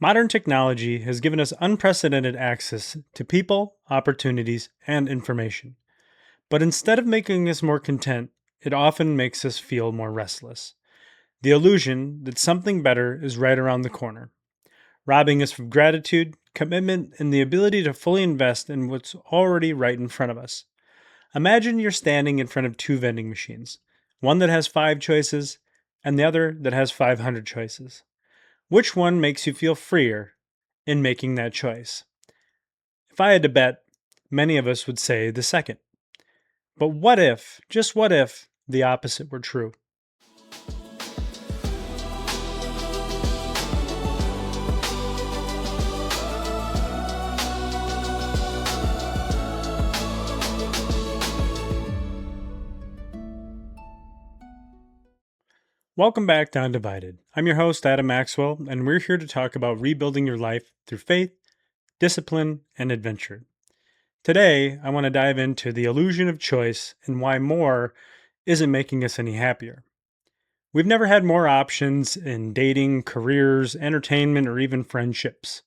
Modern technology has given us unprecedented access to people, opportunities, and information. But instead of making us more content, it often makes us feel more restless. The illusion that something better is right around the corner, robbing us of gratitude, commitment, and the ability to fully invest in what's already right in front of us. Imagine you're standing in front of two vending machines, one that has 5 choices and the other that has 500 choices. Which one makes you feel freer in making that choice? If I had to bet, many of us would say the second. But what if, just what if, the opposite were true? Welcome back to Undivided. I'm your host, Adam Maxwell, and we're here to talk about rebuilding your life through faith, discipline, and adventure. Today, I want to dive into the illusion of choice and why more isn't making us any happier. We've never had more options in dating, careers, entertainment, or even friendships.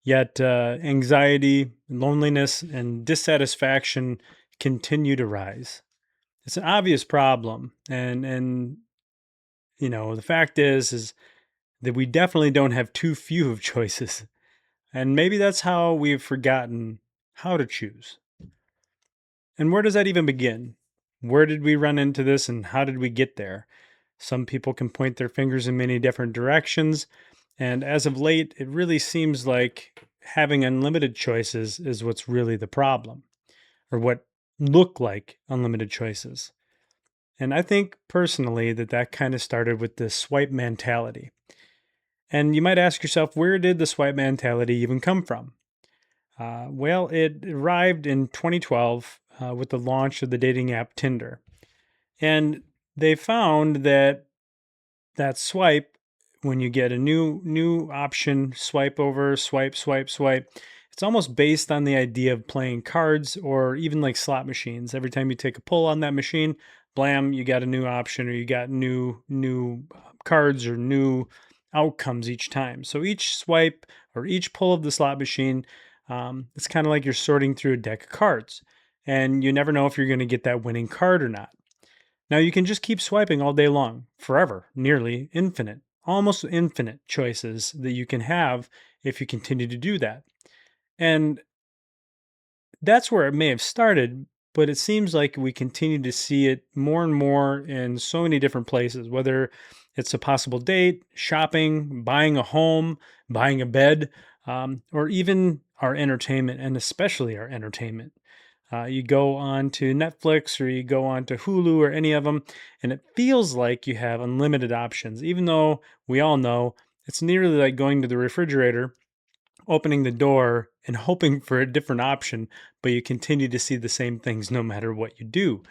Yet, anxiety, loneliness, and dissatisfaction continue to rise. It's an obvious problem, and the fact is that we definitely don't have too few of choices, and maybe that's how we've forgotten how to choose. And where does that even begin? Where did we run into this, and how did we get there? Some people can point their fingers in many different directions, and as of late, it really seems like having unlimited choices is what's really the problem, or what look like unlimited choices. And I think personally that kind of started with the swipe mentality. And you might ask yourself, where did the swipe mentality even come from? Well, it arrived in 2012 with the launch of the dating app Tinder. And they found that swipe, when you get a new option, swipe over, swipe, it's almost based on the idea of playing cards or even like slot machines. Every time you take a pull on that machine, blam, you got a new option, or you got new cards or new outcomes each time. So each swipe or each pull of the slot machine, it's kind of like you're sorting through a deck of cards, and you never know if you're going to get that winning card or not. Now you can just keep swiping all day long, forever, nearly infinite, almost infinite choices that you can have if you continue to do that. And that's where it may have started, but it seems like we continue to see it more and more in so many different places, whether it's a possible date, shopping, buying a home, buying a bed, or even our entertainment, and especially our entertainment. You go on to Netflix or you go on to Hulu or any of them, and it feels like you have unlimited options, even though we all know it's nearly like going to the refrigerator, opening the door, and hoping for a different option, but you continue to see the same things no matter what you do.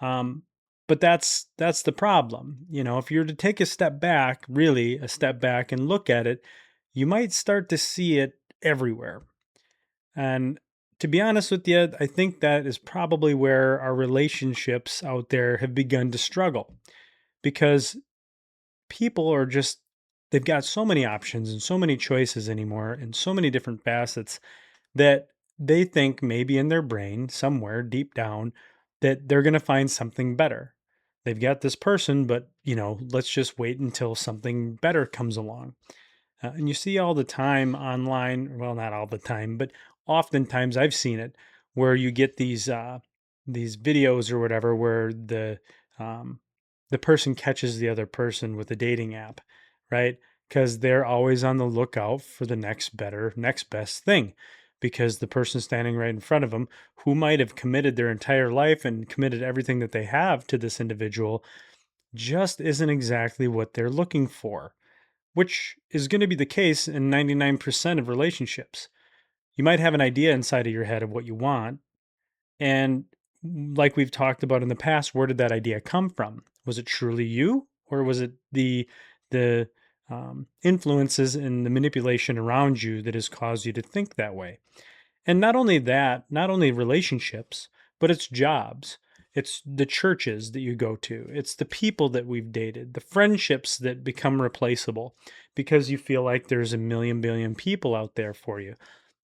Um, but that's the problem. If you're to take a step back, really a step back and look at it, you might start to see it everywhere. And to be honest with you, I think that is probably where our relationships out there have begun to struggle, because people are just, they've got so many options and so many choices anymore and so many different facets that they think maybe in their brain, somewhere deep down, that they're going to find something better. They've got this person, but let's just wait until something better comes along. And you see all the time online, well, not all the time, but oftentimes I've seen it, where you get these videos or whatever where um, the person catches the other person with a dating app, right? Because they're always on the lookout for the next better, next best thing. Because the person standing right in front of them, who might have committed their entire life and committed everything that they have to this individual, just isn't exactly what they're looking for, which is going to be the case in 99% of relationships. You might have an idea inside of your head of what you want. And like we've talked about in the past, where did that idea come from? Was it truly you, or was it the influences and the manipulation around you that has caused you to think that way? And not only that, not only relationships, but it's jobs. It's the churches that you go to. It's the people that we've dated, the friendships that become replaceable because you feel like there's a million billion people out there for you.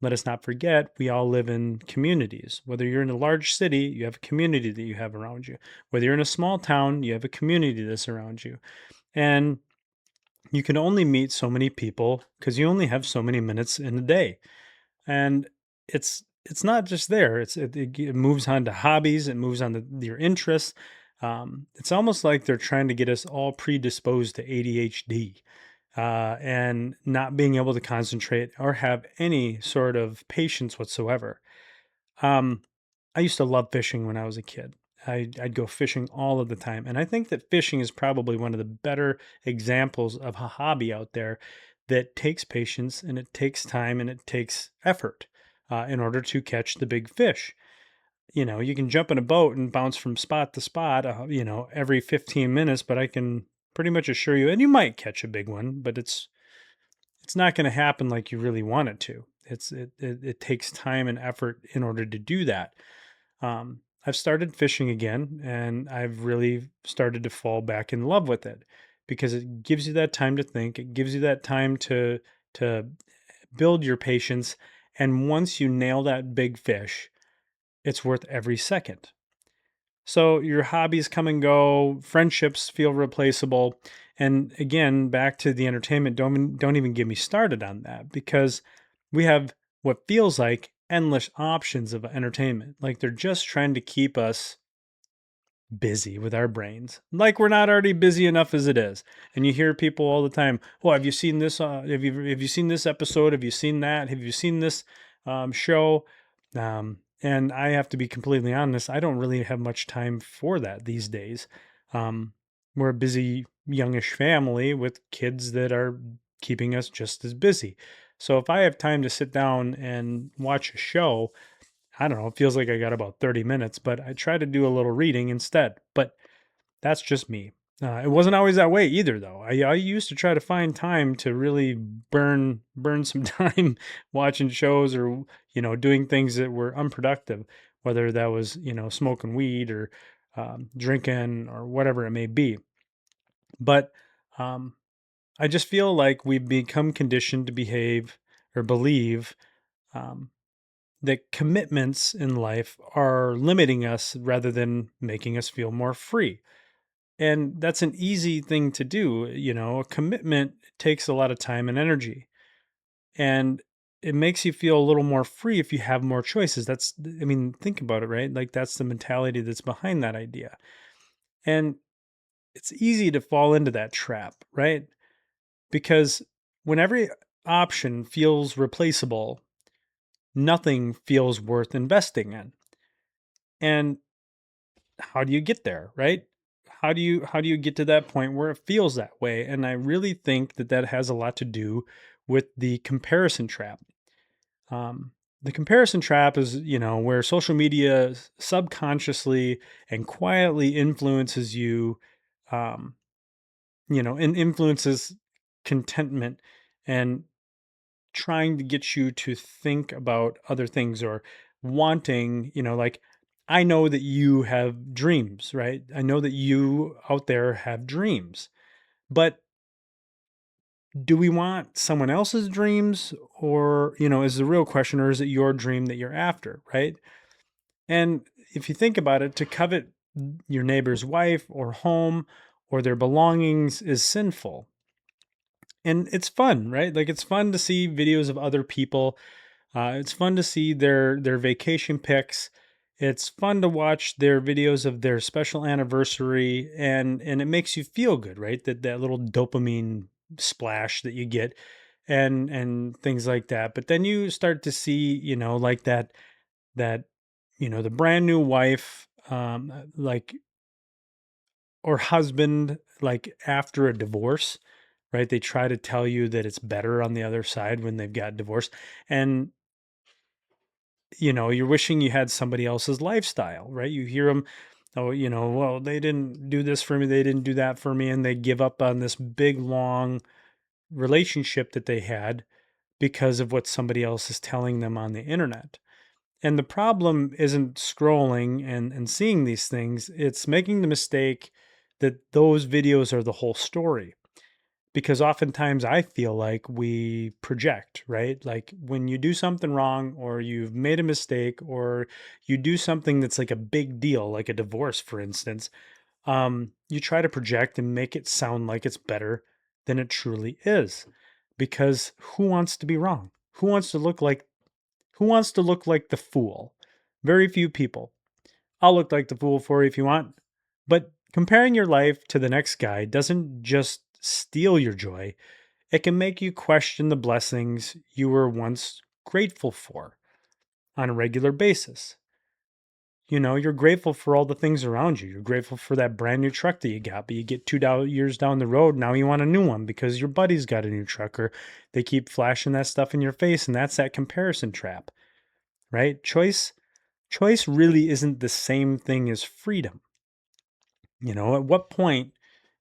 Let us not forget, we all live in communities. Whether you're in a large city, you have a community that you have around you. Whether you're in a small town, you have a community that's around you. And you can only meet so many people because you only have so many minutes in a day. And it's not just there. It moves on to hobbies. It moves on to your interests. It's almost like they're trying to get us all predisposed to ADHD and not being able to concentrate or have any sort of patience whatsoever. Um, I used to love fishing when I was a kid. I'd go fishing all of the time. And I think that fishing is probably one of the better examples of a hobby out there that takes patience and it takes time and it takes effort in order to catch the big fish. You know, you can jump in a boat and bounce from spot to spot, every 15 minutes, but I can pretty much assure you, and you might catch a big one, but it's not going to happen like you really want it to. It takes time and effort in order to do that. I've started fishing again, and I've really started to fall back in love with it because it gives you that time to think. It gives you that time to build your patience, and once you nail that big fish, it's worth every second. So your hobbies come and go, friendships feel replaceable. And again, back to the entertainment, don't even get me started on that because we have what feels like endless options of entertainment. Like they're just trying to keep us busy with our brains. Like we're not already busy enough as it is. And you hear people all the time, "Oh, have you seen this? Have you seen this episode? Have you seen that? Have you seen this show?" And I have to be completely honest. I don't really have much time for that these days. Um, we're a busy youngish family with kids that are keeping us just as busy. So if I have time to sit down and watch a show, I don't know, it feels like I got about 30 minutes, but I try to do a little reading instead. But that's just me. It wasn't always that way either, though. I used to try to find time to really burn some time watching shows or doing things that were unproductive, whether that was smoking weed or drinking or whatever it may be. But um, I just feel like we've become conditioned to behave or believe um, that commitments in life are limiting us rather than making us feel more free. And that's an easy thing to do. A commitment takes a lot of time and energy. And it makes you feel a little more free if you have more choices. I mean, think about it, right? Like that's the mentality that's behind that idea. And it's easy to fall into that trap, right? Because when every option feels replaceable, nothing feels worth investing in. And how do you get there, right? How do you get to that point where it feels that way? And I really think that that has a lot to do with the comparison trap. Um, the comparison trap is, where social media subconsciously and quietly influences you, um, and influences contentment and trying to get you to think about other things or wanting, like I know that you have dreams, right? I know that you out there have dreams. But do we want someone else's dreams or, is the real question or is it your dream that you're after, right? And if you think about it, to covet your neighbor's wife or home or their belongings is sinful. And it's fun, right? Like it's fun to see videos of other people. It's fun to see their vacation pics. It's fun to watch their videos of their special anniversary, and it makes you feel good, right? That little dopamine splash that you get, and things like that. But then you start to see, like that the brand new wife, like or husband, like after a divorce, right? They try to tell you that it's better on the other side when they've got divorced, and you're wishing you had somebody else's lifestyle, right? You hear them, oh, well, they didn't do this for me, they didn't do that for me, and they give up on this big, long relationship that they had because of what somebody else is telling them on the internet. And the problem isn't scrolling and seeing these things, it's making the mistake that those videos are the whole story. Because oftentimes I feel like we project, right? Like when you do something wrong or you've made a mistake or you do something that's like a big deal, like a divorce, for instance, you try to project and make it sound like it's better than it truly is. Because who wants to be wrong? Who wants to look like the fool? Very few people. I'll look like the fool for you if you want. But comparing your life to the next guy doesn't just steal your joy, it can make you question the blessings you were once grateful for on a regular basis. You know, you're grateful for all the things around you. You're grateful for that brand new truck that you got, but you get years down the road. Now you want a new one because your buddy's got a new truck, or they keep flashing that stuff in your face. And that's that comparison trap, right? Choice really isn't the same thing as freedom. You know, at what point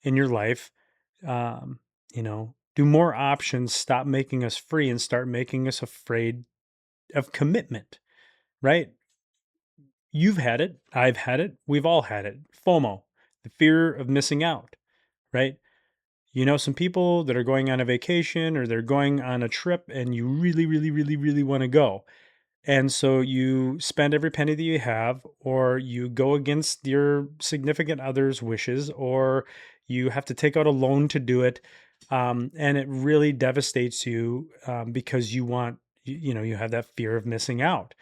in your life, um, do more options stop making us free and start making us afraid of commitment, right? You've had it. I've had it. We've all had it. FOMO, the fear of missing out, right? You know, some people that are going on a vacation or they're going on a trip and you really, really, really, really want to go. And so you spend every penny that you have, or you go against your significant other's wishes, or you have to take out a loan to do it. And it really devastates you because you have that fear of missing out.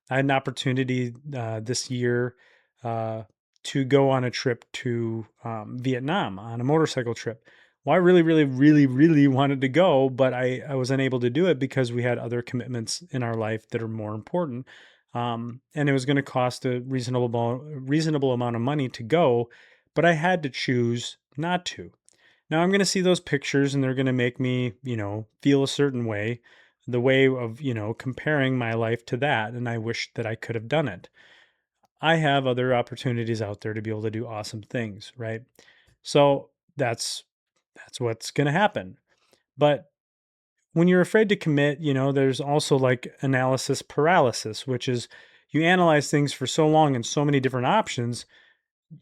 I had an opportunity this year uh, to go on a trip to Vietnam on a motorcycle trip. Well, I really, really, really, really wanted to go, but I was unable to do it because we had other commitments in our life that are more important. And it was going to cost a reasonable amount of money to go, but I had to choose not to. Now I'm going to see those pictures and they're going to make me, feel a certain way, the way of, comparing my life to that. And I wish that I could have done it. I have other opportunities out there to be able to do awesome things, right? So that's what's going to happen. But when you're afraid to commit, there's also like analysis paralysis, which is you analyze things for so long and so many different options,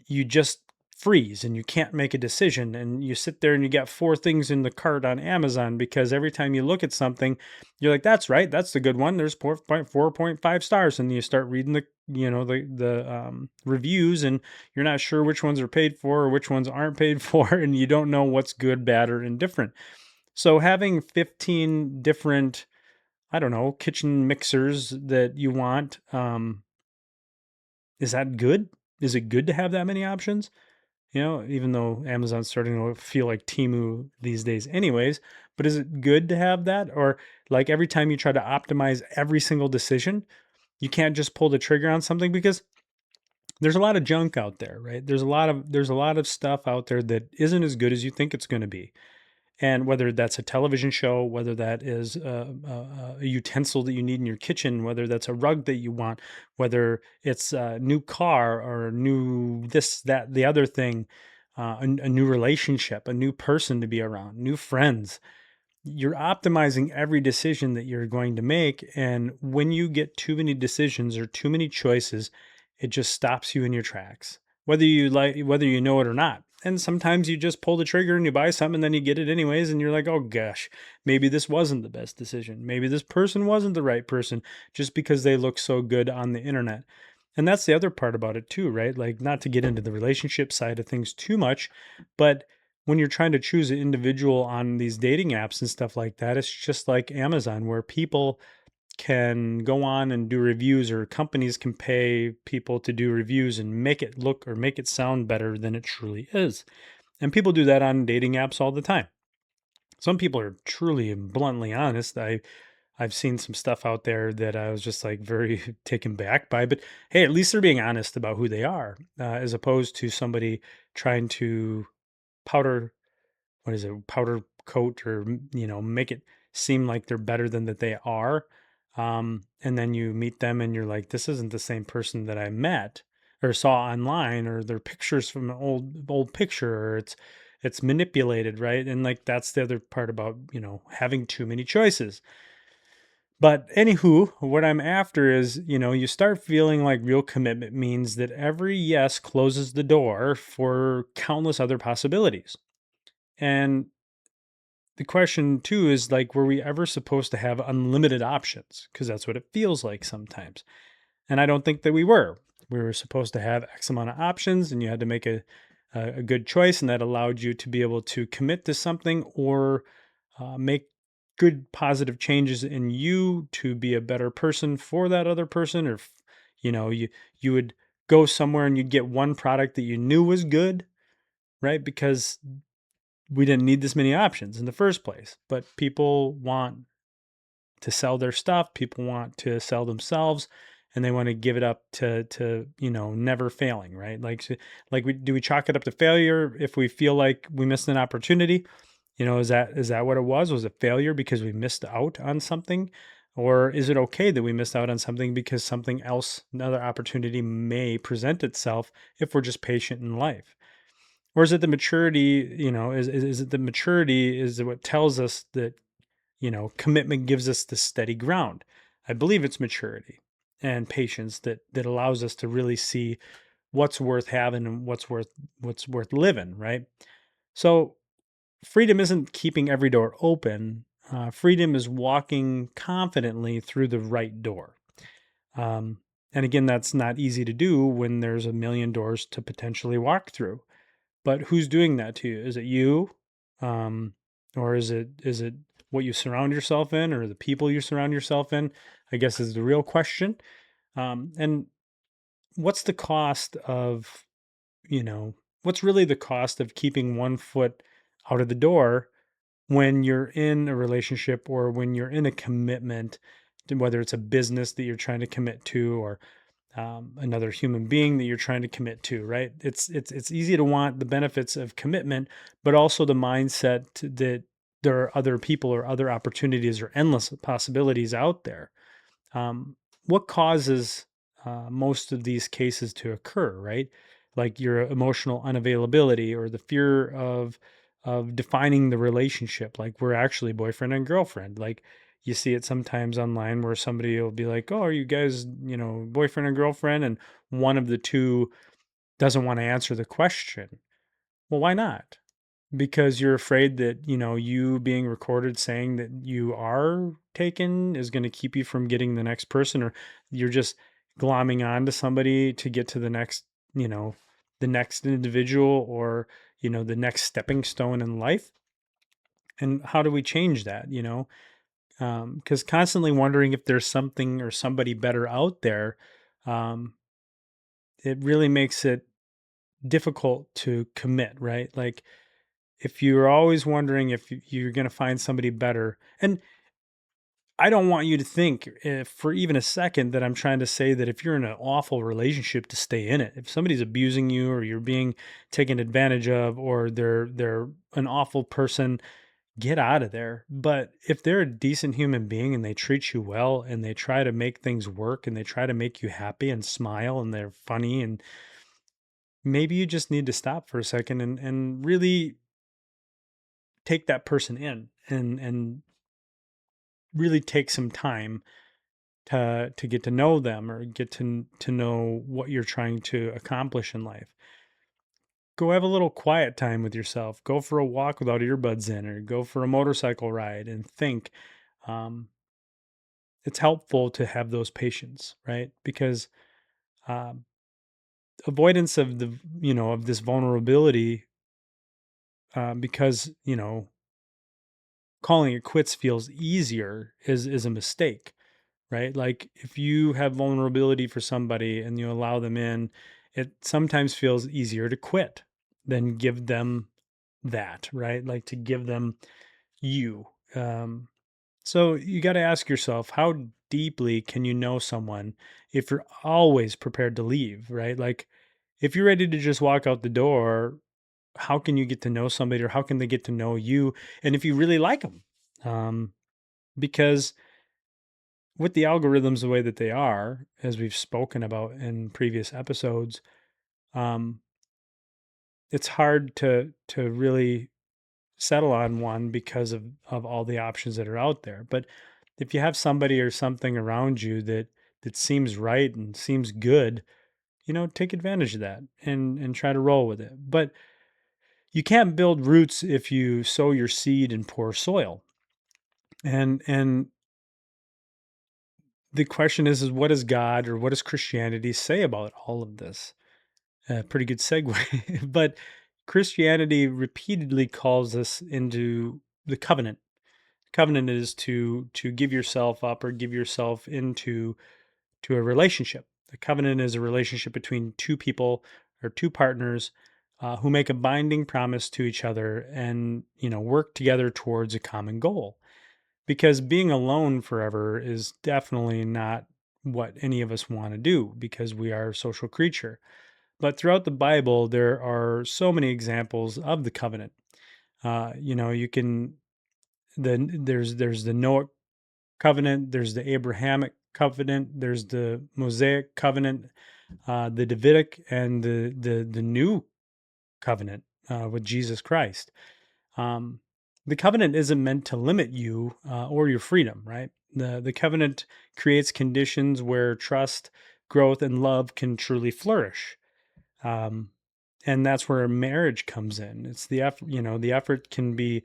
you just freeze and you can't make a decision. And you sit there and you got four things in the cart on Amazon because every time you look at something, you're like, that's right, that's the good one. There's 4.5 stars. And you start reading the reviews, and you're not sure which ones are paid for or which ones aren't paid for, and you don't know what's good, bad, or indifferent. So having 15 different, I don't know, kitchen mixers that you want, is that good? Is it good to have that many options? Even though Amazon's starting to feel like Temu these days anyways, but is it good to have that? Or like every time you try to optimize every single decision, you can't just pull the trigger on something because there's a lot of junk out there, right? There's a lot of stuff out there that isn't as good as you think it's going to be. And whether that's a television show, whether that is a utensil that you need in your kitchen, whether that's a rug that you want, whether it's a new car or a new this, that, the other thing, a new relationship, a new person to be around, new friends, you're optimizing every decision that you're going to make. And when you get too many decisions or too many choices, it just stops you in your tracks, whether you know it or not. And sometimes you just pull the trigger and you buy something and then you get it anyways. And you're like, oh gosh, maybe this wasn't the best decision. Maybe this person wasn't the right person just because they look so good on the internet. And that's the other part about it too, right? Like, not to get into the relationship side of things too much, but when you're trying to choose an individual on these dating apps and stuff like that, it's just like Amazon, where people can go on and do reviews, or companies can pay people to do reviews and make it look or make it sound better than it truly is. And people do that on dating apps all the time. Some people are truly and bluntly honest. I've seen some stuff out there that I was just like very taken back by, but hey, at least they're being honest about who they are, as opposed to somebody trying to powder powder coat, or make it seem like they're better than that they are. And then you meet them and you're like, this isn't the same person that I met or saw online, or their pictures from an old picture, or it's manipulated, right? And like, that's the other part about having too many choices. But anywho, what I'm after is, you start feeling like real commitment means that every yes closes the door for countless other possibilities. And the question too is like, were we ever supposed to have unlimited options? Because that's what it feels like sometimes. And I don't think that we were. We were supposed to have X amount of options, and you had to make a good choice, and that allowed you to be able to commit to something or make good positive changes in you to be a better person for that other person. Or you would go somewhere and you'd get one product that you knew was good, right? Because we didn't need this many options in the first place. But people want to sell their stuff. People want to sell themselves, and they want to give it up to never failing, right? Like we chalk it up to failure if we feel like we missed an opportunity? Is that what it was? Was it failure because we missed out on something? Or is it okay that we missed out on something because something else, another opportunity may present itself if we're just patient in life? Or is it the maturity, is it the maturity is what tells us that commitment gives us the steady ground? I believe it's maturity and patience that allows us to really see what's worth having and what's worth living, right? So freedom isn't keeping every door open. Freedom is walking confidently through the right door. Um, and again, that's not easy to do when there's a million doors to potentially walk through. But who's doing that to you? Is it you? Um, or is it what you surround yourself in or the people you surround yourself in? I guess is the real question. And what's the cost of, you know, what's really the cost of keeping one foot out of the door when you're in a relationship or when you're in a commitment, whether it's a business that you're trying to commit to or another human being that you're trying to commit to, right? It's easy to want the benefits of commitment, but also the mindset that there are other people or other opportunities or endless possibilities out there. What causes most of these cases to occur, right? Like your emotional unavailability or the fear of defining the relationship, like we're actually boyfriend and girlfriend. Like you see it sometimes online where somebody will be like, "Oh, are you guys, boyfriend and girlfriend?" And one of the two doesn't want to answer the question. Well, why not? Because you're afraid that, you being recorded saying that you are taken is going to keep you from getting the next person, or you're just glomming on to somebody to get to you know, the next individual or, the next stepping stone in life. And how do we change that, because constantly wondering if there's something or somebody better out there, um, it really makes it difficult to commit, right? Like if you're always wondering if you're going to find somebody better, and I don't want you to think if for even a second that I'm trying to say that if you're in an awful relationship to stay in it. If somebody's abusing you or you're being taken advantage of or they're an awful person, get out of there. But if they're a decent human being and they treat you well and they try to make things work and they try to make you happy and smile and they're funny, and maybe you just need to stop for a second and really take that person in and really take some time to get to know them or get to know what you're trying to accomplish in life. Go have a little quiet time with yourself. Go for a walk without earbuds in, or go for a motorcycle ride and think. Um, it's helpful to have those patience, right? Because um, avoidance of of this vulnerability, because calling it quits feels easier is a mistake, right? Like if you have vulnerability for somebody and you allow them in, it sometimes feels easier to quit than give them that, right? Like to give them you. So you got to ask yourself, how deeply can you know someone if you're always prepared to leave, right? Like if you're ready to just walk out the door, how can you get to know somebody, or how can they get to know you? And if you really like them, because with the algorithms the way that they are, as we've spoken about in previous episodes, um, it's hard to really settle on one because of all the options that are out there. But If you have somebody or something around you that seems right and seems good, take advantage of that and try to roll with it. But you can't build roots if you sow your seed in poor soil. And the question is what does God or what does Christianity say about all of this? Pretty good segue. But Christianity repeatedly calls us into the covenant. Covenant is to give yourself up or give yourself into to a relationship. A covenant is a relationship between two people or two partners who make a binding promise to each other and work together towards a common goal. Because being alone forever is definitely not what any of us want to do because we are a social creature. But throughout the Bible, there are so many examples of the covenant. You can there's the Noah covenant, there's the Abrahamic covenant, there's the Mosaic covenant, the Davidic, and the new covenant with Jesus Christ. Um, the covenant isn't meant to limit you or your freedom, right? The covenant creates conditions where trust, growth, and love can truly flourish. Um, and that's where marriage comes in. It's the effort, the effort can be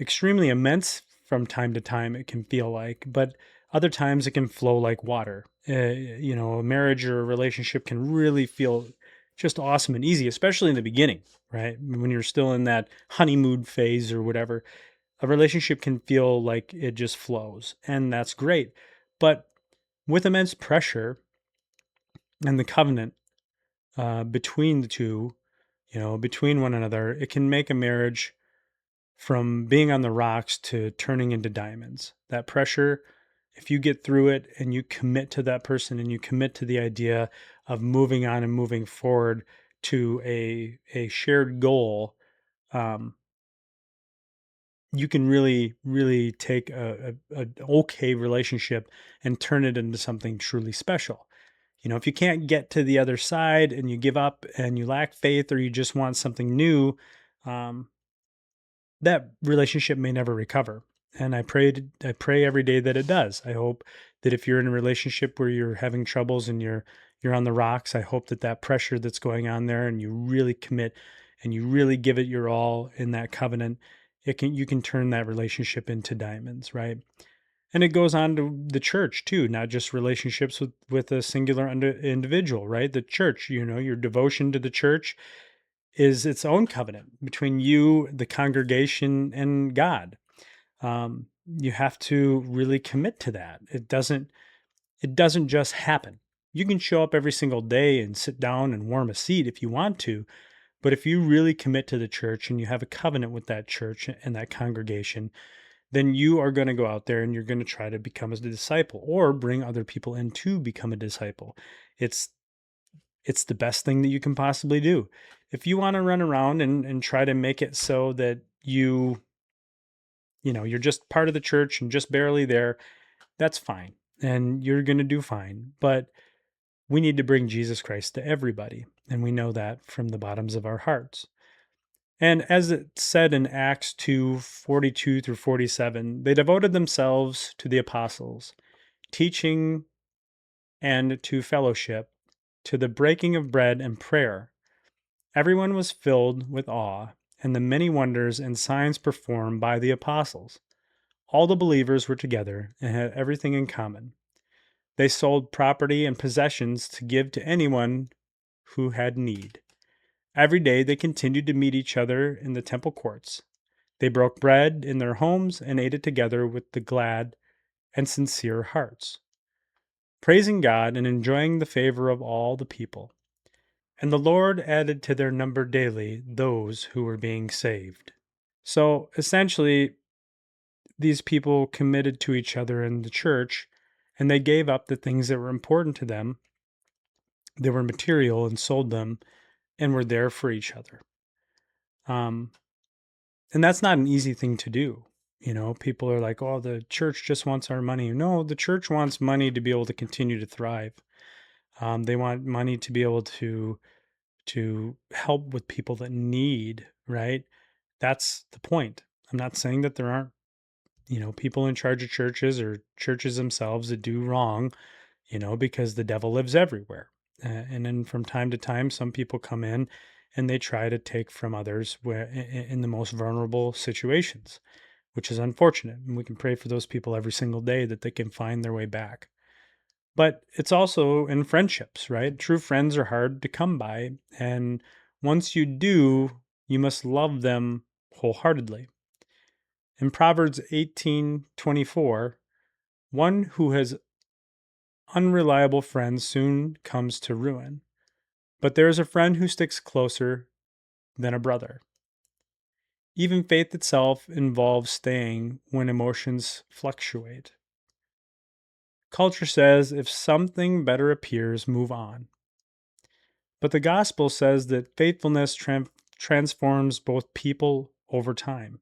extremely immense from time to time, it can feel like, but other times it can flow like water. A marriage or a relationship can really feel just awesome and easy, especially in the beginning, right? When you're still in that honeymoon phase or whatever, a relationship can feel like it just flows, and that's great. But with immense pressure and the covenant between the two, between one another, it can make a marriage from being on the rocks to turning into diamonds. That pressure, if you get through it and you commit to that person and you commit to the idea of moving on and moving forward to a shared goal, um, you can really, really take a okay relationship and turn it into something truly special. If you can't get to the other side and you give up and you lack faith or you just want something new, um, that relationship may never recover. And I pray every day that it does. I hope that if you're in a relationship where you're having troubles and you're on the rocks, I hope that that pressure that's going on there and you really commit and you really give it your all in that covenant, you can turn that relationship into diamonds, right? And it goes on to the church too, not just relationships with a singular individual, right? The church, your devotion to the church is its own covenant between you, the congregation, and God. You have to really commit to that. It doesn't just happen. You can show up every single day and sit down and warm a seat if you want to, but if you really commit to the church and you have a covenant with that church and that congregation, then you are going to go out there and you're going to try to become a disciple or bring other people in to become a disciple. It's it's the best thing that you can possibly do. If you want to run around and try to make it so that you're just part of the church and just barely there, that's fine. And you're going to do fine. But we need to bring Jesus Christ to everybody. And we know that from the bottoms of our hearts. And as it said in Acts 2:42 through 47, they devoted themselves to the apostles, teaching and to fellowship, to the breaking of bread and prayer. Everyone was filled with awe, and the many wonders and signs performed by the apostles. All the believers were together and had everything in common. They sold property and possessions to give to anyone who had need. Every day they continued to meet each other in the temple courts. They broke bread in their homes and ate it together with the glad and sincere hearts, praising God and enjoying the favor of all the people. And the Lord added to their number daily those who were being saved. So essentially, these people committed to each other in the church and they gave up the things that were important to them. They were material and sold them and were there for each other. Um, and that's not an easy thing to do. People are like, oh, the church just wants our money. No, the church wants money to be able to continue to thrive. They want money to be able to help with people that need, right? That's the point. I'm not saying that there aren't people in charge of churches or churches themselves that do wrong, because the devil lives everywhere. And then from time to time, some people come in and they try to take from others in the most vulnerable situations, which is unfortunate. And we can pray for those people every single day that they can find their way back. But it's also in friendships, right? True friends are hard to come by. And once you do, you must love them wholeheartedly. In Proverbs 18:24, one who has unreliable friends soon comes to ruin, but there is a friend who sticks closer than a brother. Even faith itself involves staying when emotions fluctuate. Culture says if something better appears, move on. But the gospel says that faithfulness transforms both people over time.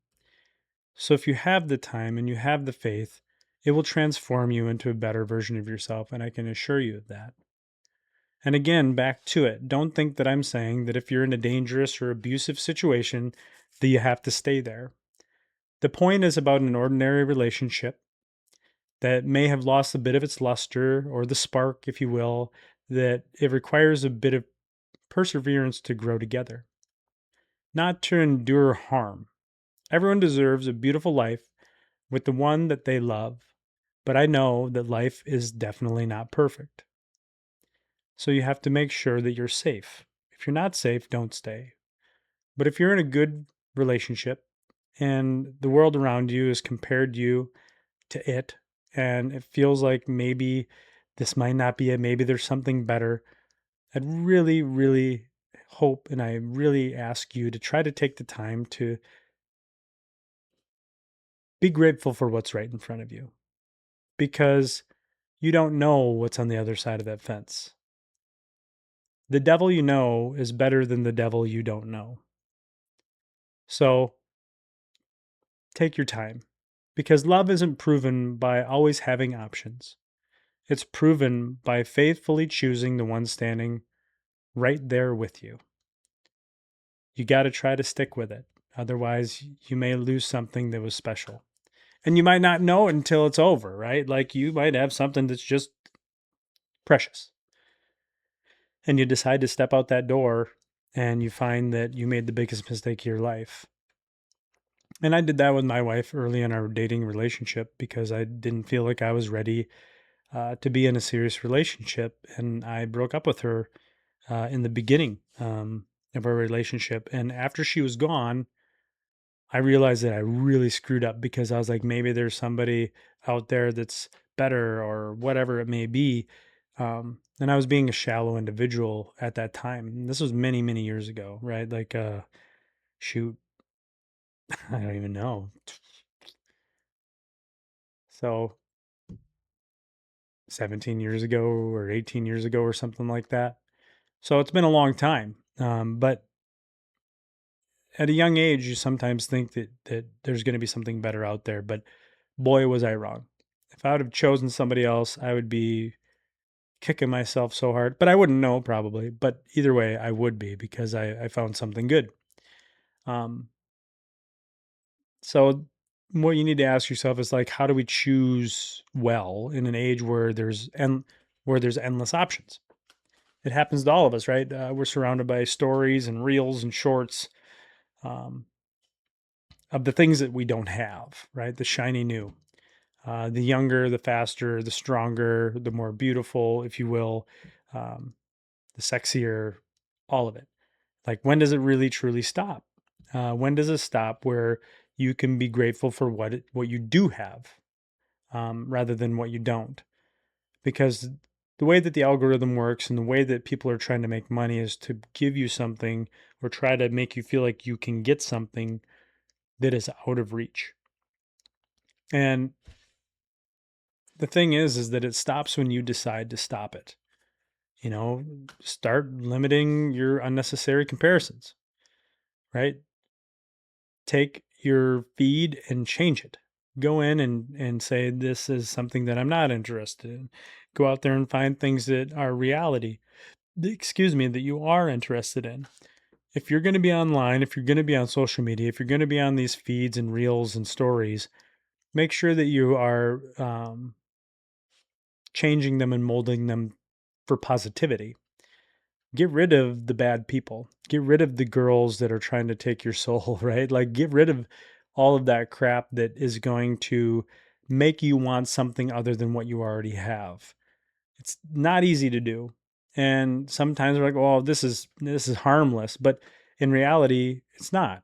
So if you have the time and you have the faith, it will transform you into a better version of yourself, and I can assure you of that. And again, back to it. Don't think that I'm saying that if you're in a dangerous or abusive situation, that you have to stay there. The point is about an ordinary relationship that may have lost a bit of its luster or the spark, if you will, that it requires a bit of perseverance to grow together, not to endure harm. Everyone deserves a beautiful life with the one that they love, but I know that life is definitely not perfect. So you have to make sure that you're safe. If you're not safe, don't stay. But if you're in a good relationship and the world around you has compared you to it, and it feels like maybe this might not be it, maybe there's something better, I'd really, really hope and I really ask you to try to take the time to be grateful for what's right in front of you, because you don't know what's on the other side of that fence. The devil you know is better than the devil you don't know. So take your time, because love isn't proven by always having options. It's proven by faithfully choosing the one standing right there with you. You got to try to stick with it. Otherwise, you may lose something that was special. And you might not know it until it's over, right? Like you might have something that's just precious. And you decide to step out that door and you find that you made the biggest mistake of your life. And I did that with my wife early in our dating relationship because I didn't feel like I was ready to be in a serious relationship. And I broke up with her in the beginning of our relationship. And after she was gone, I realized that I really screwed up because I was like, maybe there's somebody out there that's better or whatever it may be. And I was being a shallow individual at that time. And this was many, many years ago, right? Like, shoot, I don't even know. So 17 years ago or 18 years ago or something like that. So it's been a long time. But at a young age, you sometimes think that there's going to be something better out there. But boy, was I wrong. If I would have chosen somebody else, I would be kicking myself so hard. But I wouldn't know probably. But either way, I would be because I found something good. Um, so what you need to ask yourself is like, how do we choose well in an age where there's endless options? It happens to all of us, right? We're surrounded by stories and reels and shorts um, of the things that we don't have, right? The shiny new. The younger, the faster, the stronger, the more beautiful, if you will, um, the sexier, all of it. Like, when does it really truly stop? When does it stop where you can be grateful for what you do have rather than what you don't? Because the way that the algorithm works and the way that people are trying to make money is to give you something or try to make you feel like you can get something that is out of reach. And the thing is that it stops when you decide to stop it. Start limiting your unnecessary comparisons, right? Take your feed and change it. Go in and say, this is something that I'm not interested in. Go out there and find things that are reality, that you are interested in. If you're going to be online, if you're going to be on social media, if you're going to be on these feeds and reels and stories, make sure that you are changing them and molding them for positivity. Get rid of the bad people. Get rid of the girls that are trying to take your soul, right? Like, get rid of all of that crap that is going to make you want something other than what you already have. It's not easy to do. And sometimes we're like, "Oh, this is harmless," but in reality, it's not.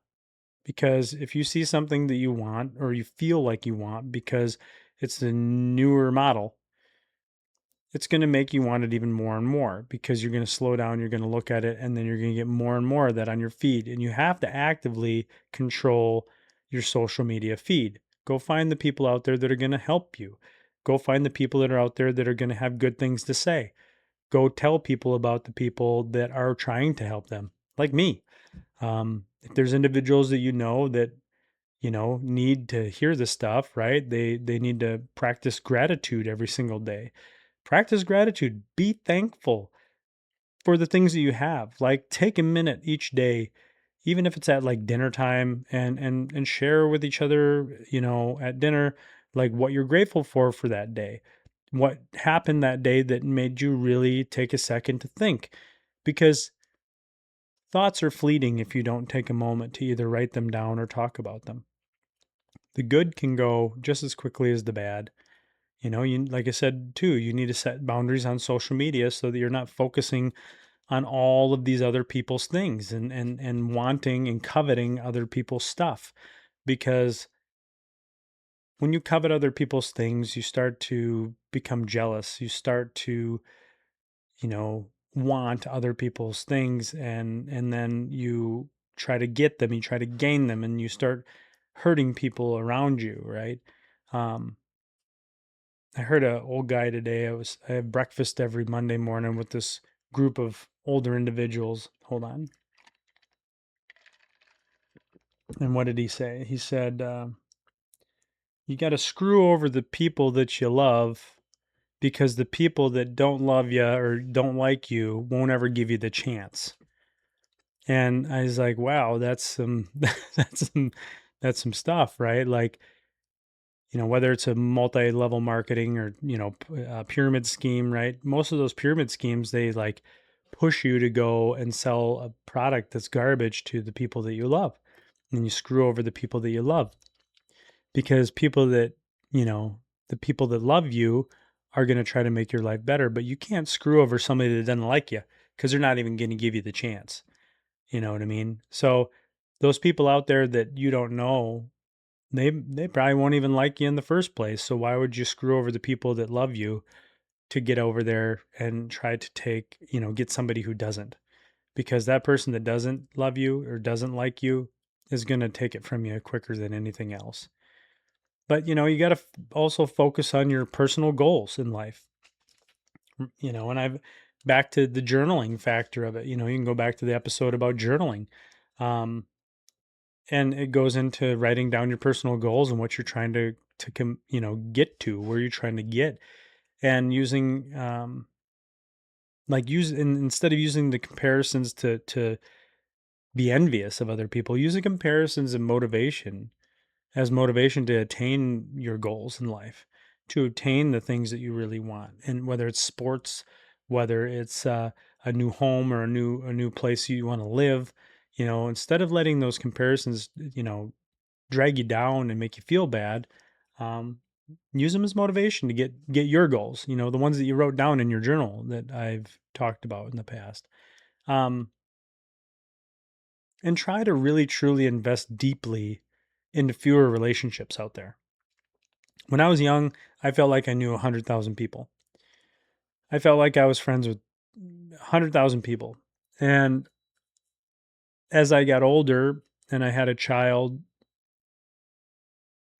Because if you see something that you want or you feel like you want because it's a newer model, it's going to make you want it even more and more because you're going to slow down, you're going to look at it, and then you're going to get more and more of that on your feed. And you have to actively control your social media feed. Go find the people out there that are going to help you. Go find the people that are out there that are going to have good things to say. Go tell people about the people that are trying to help them, like me. If there's individuals that that need to hear this stuff, right? They need to practice gratitude every single day. Practice gratitude. Be thankful for the things that you have. Like, take a minute each day, even if it's at like dinner time, and share with each other, at dinner, like what you're grateful for that day. What happened that day that made you really take a second to think? Because thoughts are fleeting if you don't take a moment to either write them down or talk about them. The good can go just as quickly as the bad. You, like I said too, you need to set boundaries on social media so that you're not focusing on all of these other people's things and wanting and coveting other people's stuff. Because when you covet other people's things, you start to become jealous. You start to, want other people's things, and then you try to get them, you try to gain them, and you start hurting people around you, right? Um, I heard an old guy today. I have breakfast every Monday morning with this group of older individuals. Hold on. And what did he say? He said, "You got to screw over the people that you love because the people that don't love you or don't like you won't ever give you the chance." And I was like, "Wow, that's some that's some stuff, right?" Like, whether it's a multi-level marketing or, a pyramid scheme, right? Most of those pyramid schemes, they like push you to go and sell a product that's garbage to the people that you love. And you screw over the people that you love because you know, the people that love you are going to try to make your life better, but you can't screw over somebody that doesn't like you because they're not even going to give you the chance. You know what I mean? So those people out there that you don't know, they probably won't even like you in the first place. So why would you screw over the people that love you to get over there and try to get somebody who doesn't? Because that person that doesn't love you or doesn't like you is going to take it from you quicker than anything else. But you got to also focus on your personal goals in life. And I've back to the journaling factor of it. You can go back to the episode about journaling. Um, and it goes into writing down your personal goals and what you're trying to get to, where you're trying to get, and using like instead of using the comparisons to be envious of other people, use the comparisons and motivation as motivation to attain your goals in life, to attain the things that you really want. And whether it's sports, whether it's a new home or a new place you want to live, instead of letting those comparisons, drag you down and make you feel bad, um, use them as motivation to get your goals. The ones that you wrote down in your journal that I've talked about in the past. Um, and try to really truly invest deeply into fewer relationships out there. When I was young, I felt like I knew 100,000 people. I felt like I was friends with 100,000 people. And as I got older and I had a child,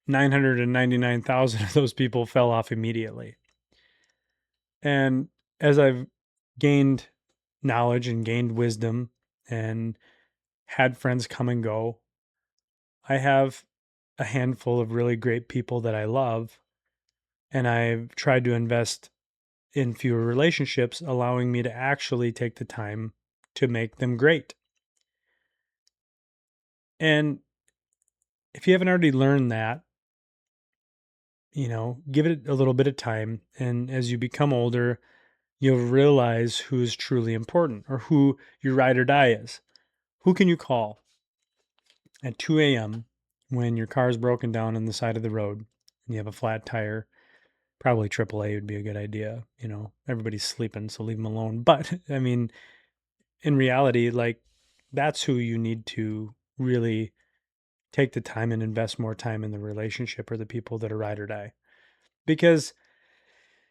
999,000 of those people fell off immediately. And as I've gained knowledge and gained wisdom and had friends come and go, I have a handful of really great people that I love. And I've tried to invest in fewer relationships, allowing me to actually take the time to make them great. And if you haven't already learned that, give it a little bit of time. And as you become older, you'll realize who's truly important or who your ride or die is. Who can you call at 2 a.m. when your car's broken down on the side of the road and you have a flat tire? Probably AAA would be a good idea. Everybody's sleeping, so leave them alone. But I mean, in reality, like, that's who you need to really take the time and invest more time in the relationship or the people that are ride or die. Because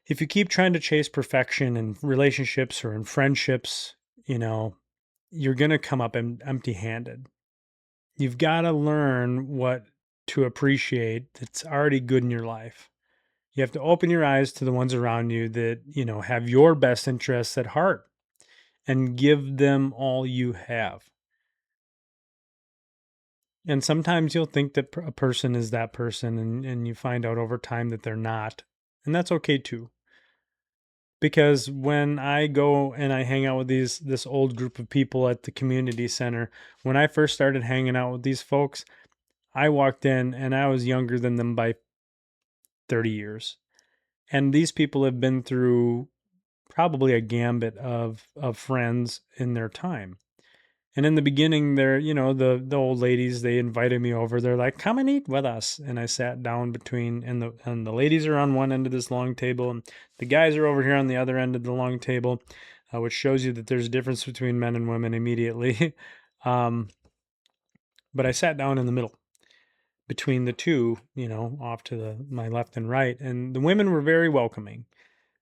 if you keep trying to chase perfection in relationships or in friendships, you know, you're going to come up empty handed. You've got to learn what to appreciate that's already good in your life. You have to open your eyes to the ones around you that, have your best interests at heart and give them all you have. And sometimes you'll think that a person is that person, and you find out over time that they're not. And that's okay too. Because when I go and I hang out with this old group of people at the community center, when I first started hanging out with these folks, I walked in and I was younger than them by 30 years. And these people have been through probably a gambit of friends in their time. And in the beginning, they're, the old ladies, they invited me over. They're like, "Come and eat with us." And I sat down between, and the ladies are on one end of this long table, and the guys are over here on the other end of the long table, which shows you that there's a difference between men and women immediately. um, but I sat down in the middle between the two, off to my left and right, and the women were very welcoming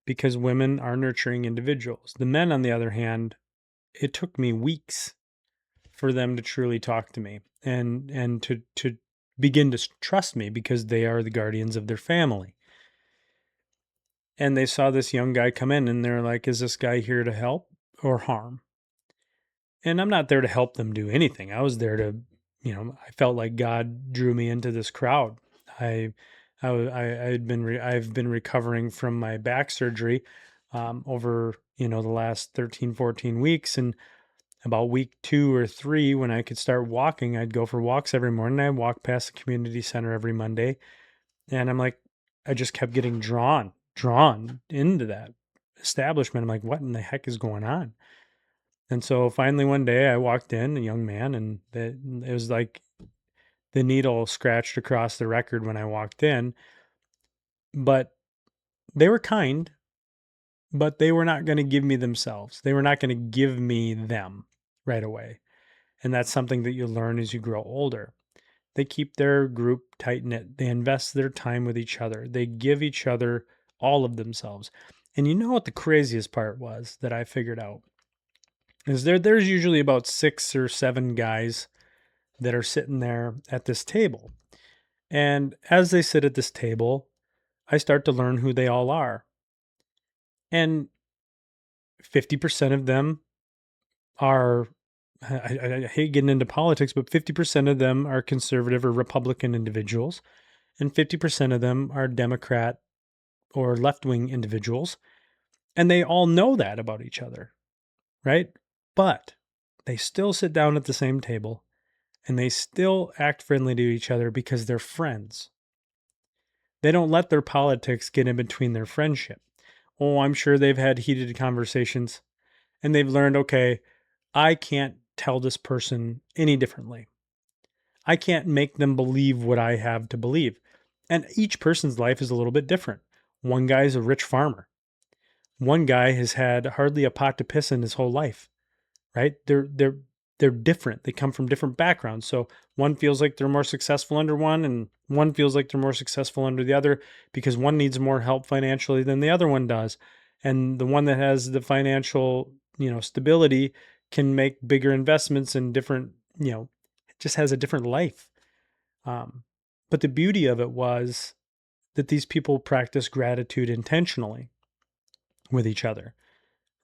because women are nurturing individuals. The men, on the other hand, it took me weeks for them to truly talk to me and to begin to trust me because they are the guardians of their family. And they saw this young guy come in and they're like, "Is this guy here to help or harm?" And I'm not there to help them do anything. I was there to, I felt like God drew me into this crowd. I I've been recovering from my back surgery over, the last 13, 14 weeks. And about week 2 or 3, when I could start walking, I'd go for walks every morning. I'd walk past the community center every Monday. And I'm like, I just kept getting drawn into that establishment. I'm like, what in the heck is going on? And so finally one day I walked in, a young man, and it was like the needle scratched across the record when I walked in. But they were kind, but they were not going to give me themselves. They were not going to give me them right away. And that's something that you learn as you grow older. They keep their group tight knit. They invest their time with each other. They give each other all of themselves. And you know what the craziest part was that I figured out is there's usually about 6 or 7 guys that are sitting there at this table. And as they sit at this table, I start to learn who they all are. And 50% of them are, I hate getting into politics, but 50% of them are conservative or Republican individuals, and 50% of them are Democrat or left wing individuals. And they all know that about each other, right? But they still sit down at the same table and they still act friendly to each other because they're friends. They don't let their politics get in between their friendship. Oh, I'm sure they've had heated conversations and they've learned, okay, I can't tell this person any differently. I can't make them believe what I have to believe. And each person's life is a little bit different. One guy's a rich farmer. One guy has had hardly a pot to piss in his whole life, right? They're different. They come from different backgrounds. So one feels like they're more successful under one, and one feels like they're more successful under the other because one needs more help financially than the other one does. And the one that has the financial, stability can make bigger investments in different, just has a different life. But the beauty of it was that these people practice gratitude intentionally with each other,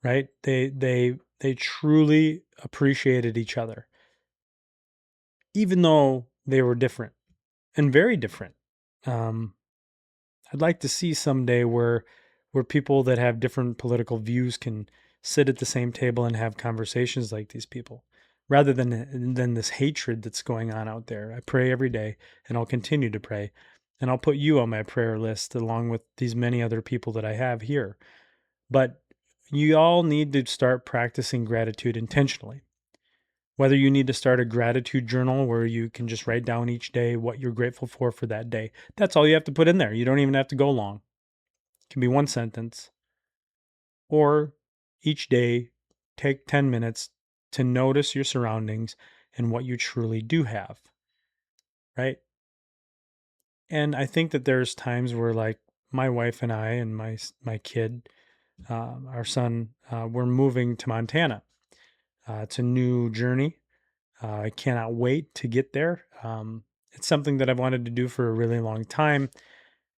right? They truly appreciated each other, even though they were different and very different. Um, I'd like to see someday where people that have different political views can sit at the same table and have conversations like these people, rather than this hatred that's going on out there. I pray every day, and I'll continue to pray And I'll put you on my prayer list along with these many other people that I have here. But you all need to start practicing gratitude intentionally. Whether you need to start a gratitude journal where you can just write down each day what you're grateful for that day. That's all you have to put in there. You don't even have to go long. It can be one sentence. Or each day, take 10 minutes to notice your surroundings and what you truly do have, right? And I think that there's times where, like, my wife and I and my kid, our son, we're moving to Montana. It's a new journey. I cannot wait to get there. It's something that I've wanted to do for a really long time,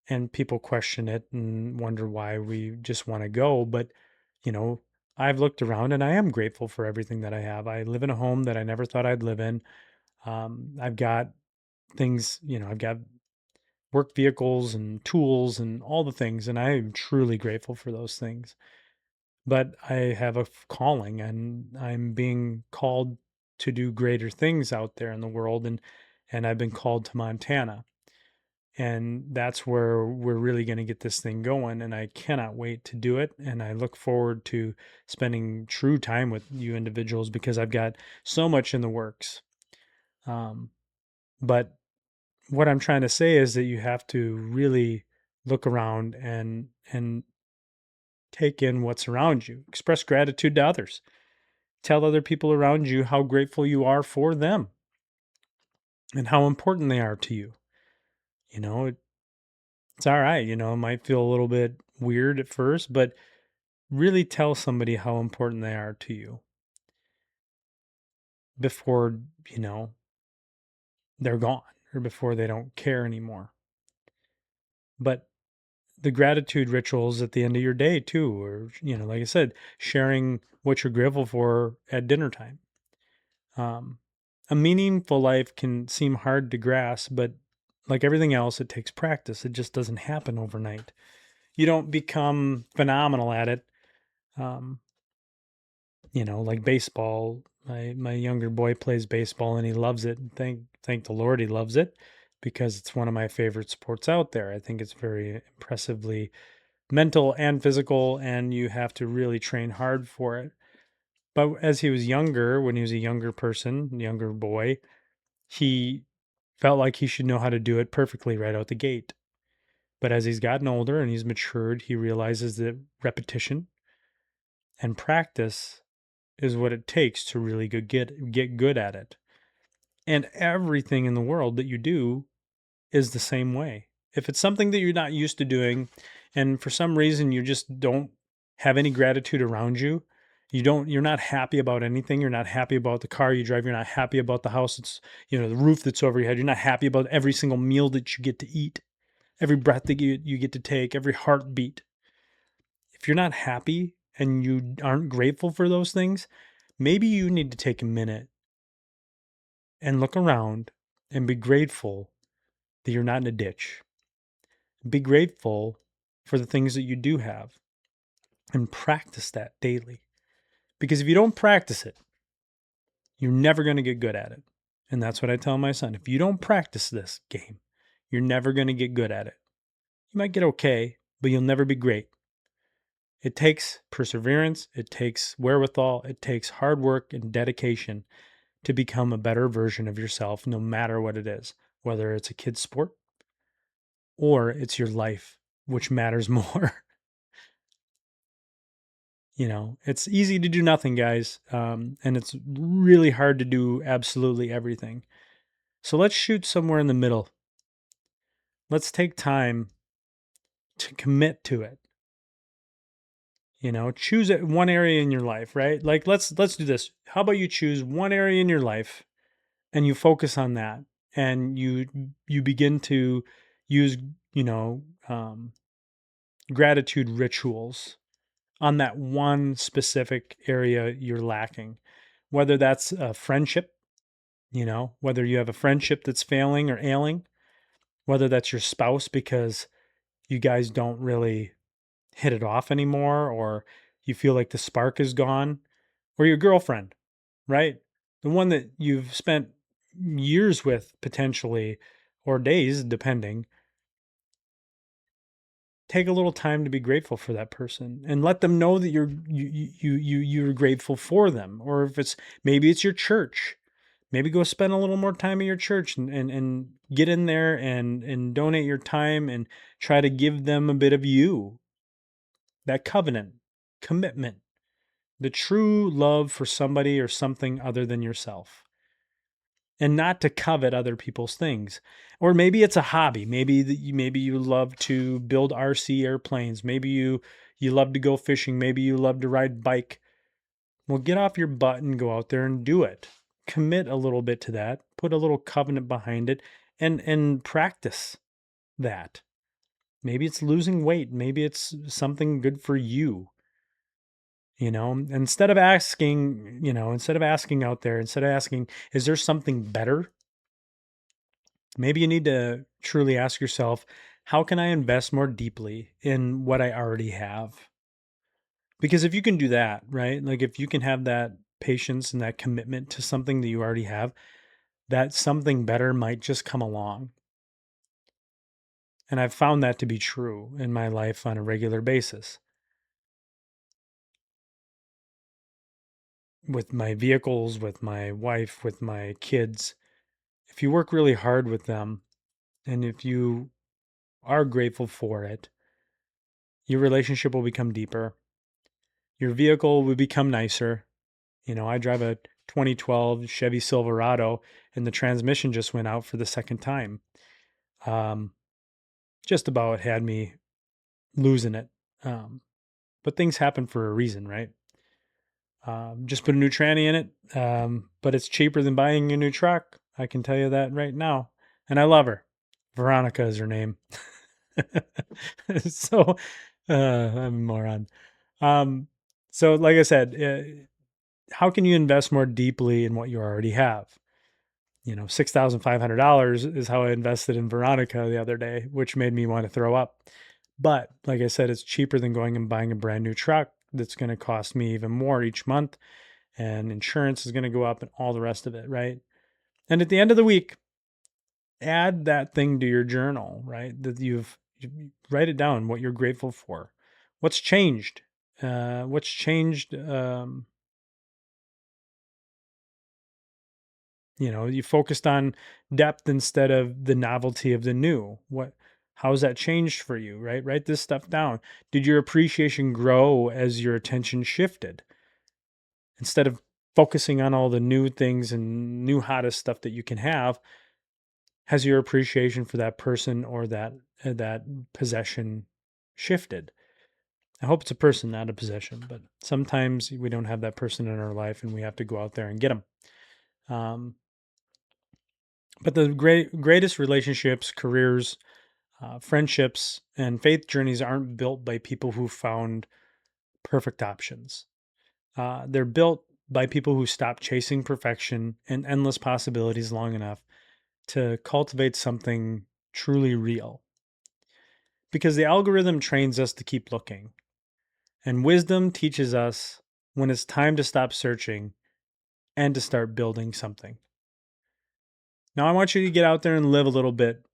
and people question it and wonder why we just want to go. But, you know, I've looked around and I am grateful for everything that I have. I live in a home that I never thought I'd live in. I've got things, I've got work vehicles and tools and all the things, and I am truly grateful for those things. But I have a calling, and I'm being called to do greater things out there in the world, and I've been called to Montana. And that's where we're really going to get this thing going, and I cannot wait to do it, and I look forward to spending true time with you individuals because I've got so much in the works. But what I'm trying to say is that you have to really look around and take in what's around you. Express gratitude to others. Tell other people around you how grateful you are for them and how important they are to you. You know, it's all right. It might feel a little bit weird at first, but really tell somebody how important they are to you before, you know, they're gone or before they don't care anymore. But the gratitude rituals at the end of your day too, or, like I said, sharing what you're grateful for at dinner time. Um, a meaningful life can seem hard to grasp, but like everything else, it takes practice. It just doesn't happen overnight. You don't become phenomenal at it. Um, like baseball. My younger boy plays baseball and he loves it. And thank the Lord he loves it because it's one of my favorite sports out there. I think it's very impressively mental and physical, and you have to really train hard for it. But as he was younger, when he was a younger person, younger boy, he felt like he should know how to do it perfectly right out the gate. But as he's gotten older and he's matured, he realizes that repetition and practice is what it takes to really get good at it. And everything in the world that you do is the same way. If it's something that you're not used to doing, and for some reason you just don't have any gratitude around you, you're not happy about anything. You're not happy about the car you drive. You're not happy about the house that's, the roof that's over your head. You're not happy about every single meal that you get to eat, every breath that you get to take, every heartbeat. If you're not happy and you aren't grateful for those things, maybe you need to take a minute and look around and be grateful that you're not in a ditch. Be grateful for the things that you do have and practice that daily. Because if you don't practice it, you're never going to get good at it. And that's what I tell my son. If you don't practice this game, you're never going to get good at it. You might get okay, but you'll never be great. It takes perseverance, it takes wherewithal, it takes hard work and dedication to become a better version of yourself, no matter what it is, whether it's a kid's sport or it's your life, which matters more. It's easy to do nothing, guys. And it's really hard to do absolutely everything. So let's shoot somewhere in the middle. Let's take time to commit to it. Choose one area in your life, right? Like let's do this. How about you choose one area in your life and you focus on that, and you begin to use, you know, um, gratitude rituals on that one specific area you're lacking, whether that's a friendship, whether you have a friendship that's failing or ailing, whether that's your spouse because you guys don't really hit it off anymore, or you feel like the spark is gone, or your girlfriend, right? The one that you've spent years with potentially, or days, depending. take a little time to be grateful for that person and let them know that you're grateful for them. Or if it's maybe it's your church, maybe go spend a little more time at your church and get in there and donate your time and try to give them a bit of you, that covenant, commitment, the true love for somebody or something other than yourself, and not to covet other people's things. Or maybe it's a hobby. Maybe you love to build RC airplanes. Maybe you love to go fishing. Maybe you love to ride bike. Well, get off your butt and go out there and do it. Commit a little bit to that. Put a little covenant behind it and practice that. Maybe it's losing weight. Maybe it's something good for you. Instead of asking out there, instead of asking, is there something better? Maybe you need to truly ask yourself, how can I invest more deeply in what I already have? Because if you can do that, right? Like if you can have that patience and that commitment to something that you already have, that something better might just come along. And I've found that to be true in my life on a regular basis with my vehicles, with my wife, with my kids. If you work really hard with them and if you are grateful for it, your relationship will become deeper. Your vehicle will become nicer. I drive a 2012 Chevy Silverado and the transmission just went out for the second time. Um, just about had me losing it. Um, but things happen for a reason, right? Just put a new tranny in it, but it's cheaper than buying a new truck. I can tell you that right now. And I love her. Veronica is her name. So, I'm a moron. Um, so, like I said, how can you invest more deeply in what you already have? $6,500 is how I invested in Veronica the other day, which made me want to throw up. But like I said, it's cheaper than going and buying a brand new truck that's going to cost me even more each month. And insurance is going to go up and all the rest of it, right? And at the end of the week, add that thing to your journal, right? That you write it down, what you're grateful for. What's changed? What's changed? You focused on depth instead of the novelty of the new. How's that changed for you, right? Write this stuff down. Did your appreciation grow as your attention shifted? Instead of focusing on all the new things and new hottest stuff that you can have, has your appreciation for that person or that possession shifted? I hope it's a person, not a possession, but sometimes we don't have that person in our life and we have to go out there and get them. But the greatest relationships, careers, friendships, and faith journeys aren't built by people who found perfect options. They're built by people who stop chasing perfection and endless possibilities long enough to cultivate something truly real. Because the algorithm trains us to keep looking, and wisdom teaches us when it's time to stop searching and to start building something. Now, I want you to get out there and live a little bit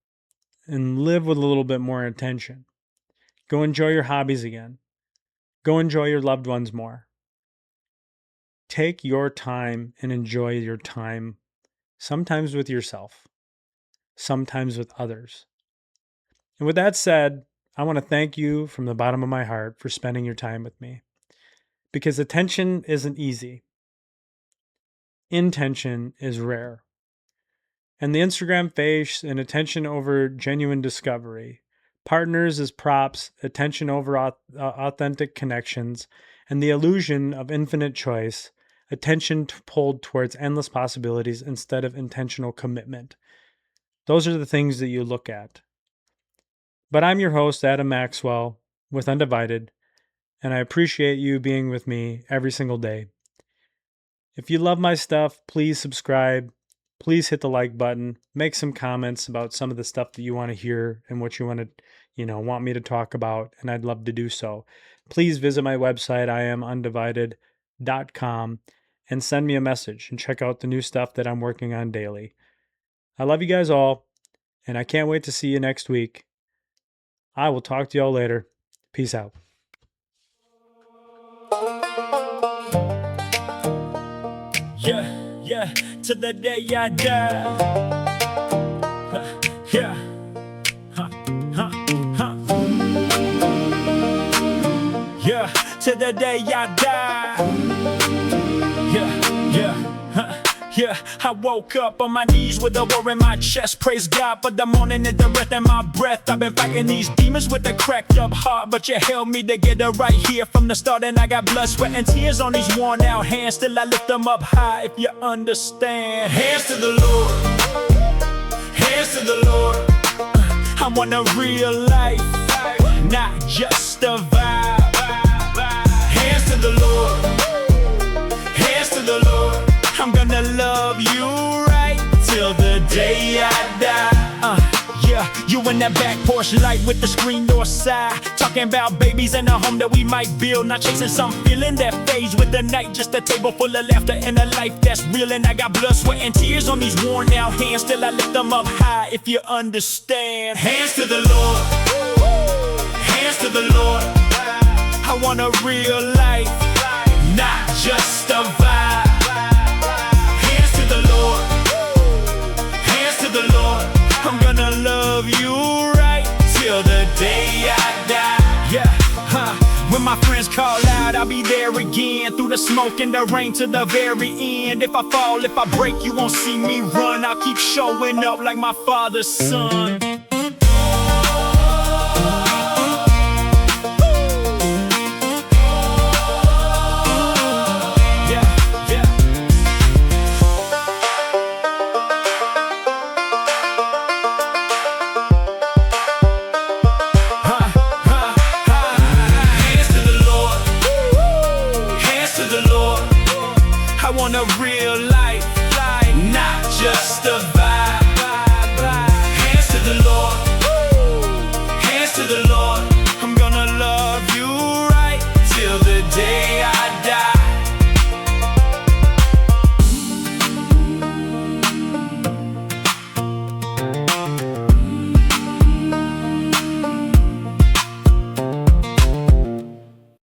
and live with a little bit more intention. Go enjoy your hobbies again. Go enjoy your loved ones more. Take your time and enjoy your time, sometimes with yourself, sometimes with others. And with that said, I want to thank you from the bottom of my heart for spending your time with me. Because attention isn't easy, intention is rare. And the Instagram face and attention over genuine discovery, partners as props, attention over authentic connections, and the illusion of infinite choice, attention pulled towards endless possibilities instead of intentional commitment. Those are the things that you look at. But I'm your host, Adam Maxwell, with Undivided, and I appreciate you being with me every single day. If you love my stuff, please subscribe. Please hit the like button. Make some comments about some of the stuff that you want to hear and what you want me to talk about, and I'd love to do so. Please visit my website, iamundivided.com, and send me a message and check out the new stuff that I'm working on daily. I love you guys all, and I can't wait to see you next week. I will talk to y'all later. Peace out. Yeah, to the day I die. Yeah, huh, huh, huh. Yeah, to the day I die. Yeah, I woke up on my knees with a war in my chest. Praise God for the morning and the breath in my breath. I've been fighting these demons with a cracked up heart, but you held me together right here from the start. And I got blood, sweat, and tears on these worn out hands. Still I lift them up high, if you understand. Hands to the Lord, hands to the Lord. I want a real life, not just a vibe. Hands to the Lord, hands to the Lord. I'm gonna love you right till the day I die. Yeah, you in that back porch light with the screen door side, talking about babies and a home that we might build. Not chasing some feeling that fades with the night. Just a table full of laughter and a life that's real. And I got blood, sweat, and tears on these worn out hands. Still I lift them up high, if you understand. Hands to the Lord, hands to the Lord. I want a real life, not just a vibe. Hands to the Lord, hands to the Lord. I'm gonna love you right till the day I die. Yeah, when my friends call out, I'll be there again. Through the smoke and the rain to the very end. If I fall, if I break, you won't see me run. I'll keep showing up like my father's son. I want a real life.